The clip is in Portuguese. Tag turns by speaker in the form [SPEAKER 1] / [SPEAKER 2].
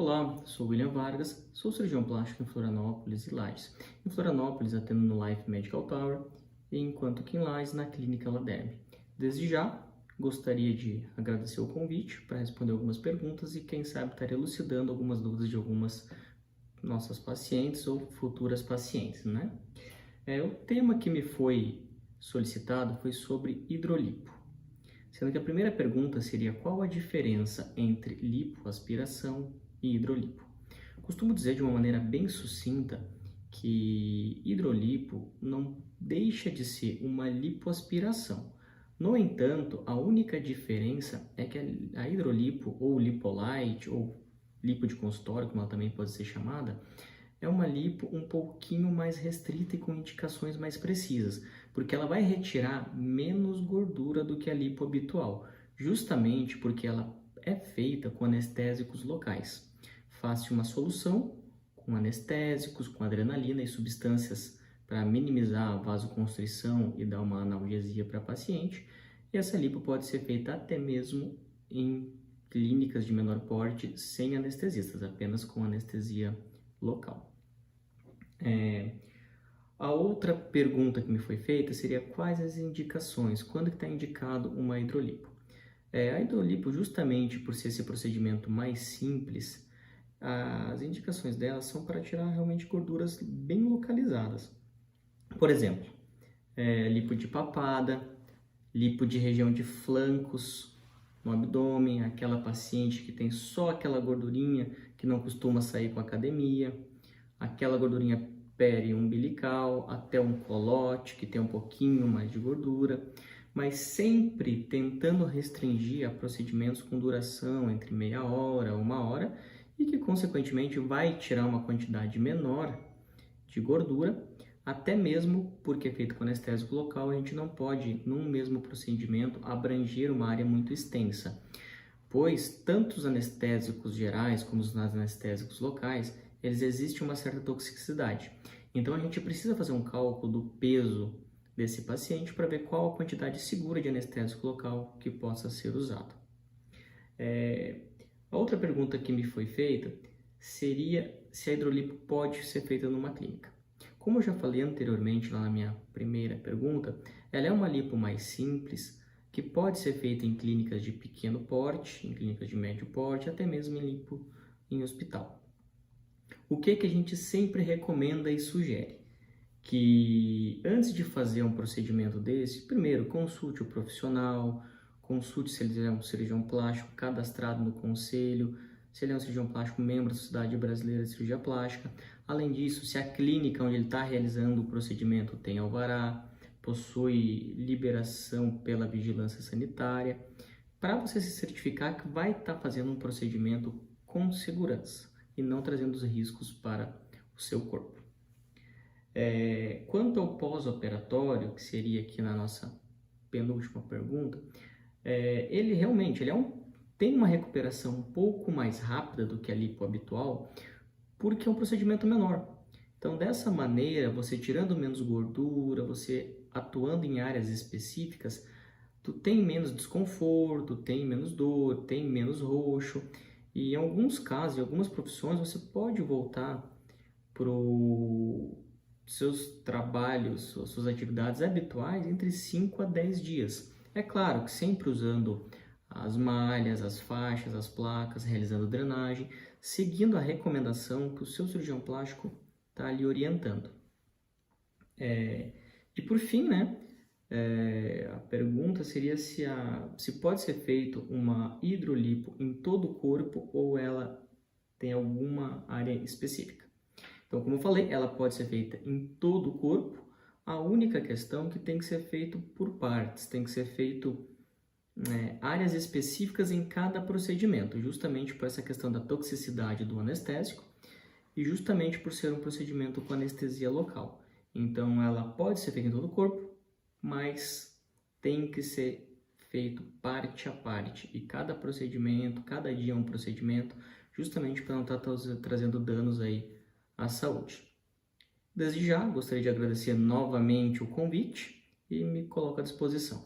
[SPEAKER 1] Olá, sou William Vargas, sou cirurgião plástico em Florianópolis e Lages. Em Florianópolis atendo no Life Medical Tower, enquanto que em Lages na Clínica Laderme. Desde já, gostaria de agradecer o convite para responder algumas perguntas e quem sabe estar elucidando algumas dúvidas de algumas nossas pacientes ou futuras pacientes, né? O tema que me foi solicitado foi sobre hidrolipo. Sendo que a primeira pergunta seria qual a diferença entre lipoaspiração e hidrolipo. Costumo dizer de uma maneira bem sucinta que hidrolipo não deixa de ser uma lipoaspiração. No entanto, a única diferença é que a hidrolipo ou lipolite ou lipo de consultório, como ela também pode ser chamada, é uma lipo um pouquinho mais restrita e com indicações mais precisas, porque ela vai retirar menos gordura do que a lipo habitual, justamente porque ela é feita com anestésicos locais. Faz-se uma solução com anestésicos, com adrenalina e substâncias para minimizar a vasoconstrição e dar uma analgesia para a paciente, e essa lipo pode ser feita até mesmo em clínicas de menor porte sem anestesistas, apenas com anestesia local. A outra pergunta que me foi feita seria quais as indicações, quando que está indicado uma hidrolipo? A hidrolipo, justamente por ser esse procedimento mais simples, as indicações dela são para tirar realmente gorduras bem localizadas. Por exemplo, lipo de papada, lipo de região de flancos, no abdômen, aquela paciente que tem só aquela gordurinha que não costuma sair com a academia, aquela gordurinha periumbilical, até um colote que tem um pouquinho mais de gordura, mas sempre tentando restringir a procedimentos com duração entre meia hora, uma hora, e que consequentemente vai tirar uma quantidade menor de gordura, até mesmo porque é feito com anestésico local, a gente não pode, num mesmo procedimento, abranger uma área muito extensa, pois tanto os anestésicos gerais como os anestésicos locais, eles existem uma certa toxicidade. Então a gente precisa fazer um cálculo do peso desse paciente para ver qual a quantidade segura de anestésico local que possa ser usado. A outra pergunta que me foi feita seria se a hidrolipo pode ser feita numa clínica. Como eu já falei anteriormente lá na minha primeira pergunta, ela é uma lipo mais simples, que pode ser feita em clínicas de pequeno porte, em clínicas de médio porte, até mesmo em lipo em hospital. O que a gente sempre recomenda e sugere? Que antes de fazer um procedimento desse, primeiro consulte o profissional, consulte se ele é um cirurgião plástico cadastrado no conselho, se ele é um cirurgião plástico membro da Sociedade Brasileira de Cirurgia Plástica. Além disso, se a clínica onde ele está realizando o procedimento tem alvará, possui liberação pela vigilância sanitária, para você se certificar que vai estar fazendo um procedimento com segurança e não trazendo os riscos para o seu corpo. Quanto ao pós-operatório, que seria aqui na nossa penúltima pergunta, ele realmente tem uma recuperação um pouco mais rápida do que a lipo habitual, porque é um procedimento menor. Então, dessa maneira, você tirando menos gordura, você atuando em áreas específicas, tu tem menos desconforto, tem menos dor, tem menos roxo, e em alguns casos, em algumas profissões, você pode voltar para os seus trabalhos, suas atividades habituais entre 5 a 10 dias. É claro que sempre usando as malhas, as faixas, as placas, realizando drenagem, seguindo a recomendação que o seu cirurgião plástico está lhe orientando. E por fim, né, a pergunta seria se pode ser feito uma hidrolipo em todo o corpo ou ela tem alguma área específica. Então, como eu falei, ela pode ser feita em todo o corpo. A única questão é que tem que ser feito por partes, tem que ser feito áreas específicas em cada procedimento, justamente por essa questão da toxicidade do anestésico e justamente por ser um procedimento com anestesia local. Então, ela pode ser feita em todo o corpo, mas tem que ser feito parte a parte. E cada procedimento, cada dia é um procedimento, justamente para não estar trazendo danos aí à saúde. Desde já, gostaria de agradecer novamente o convite e me coloco à disposição.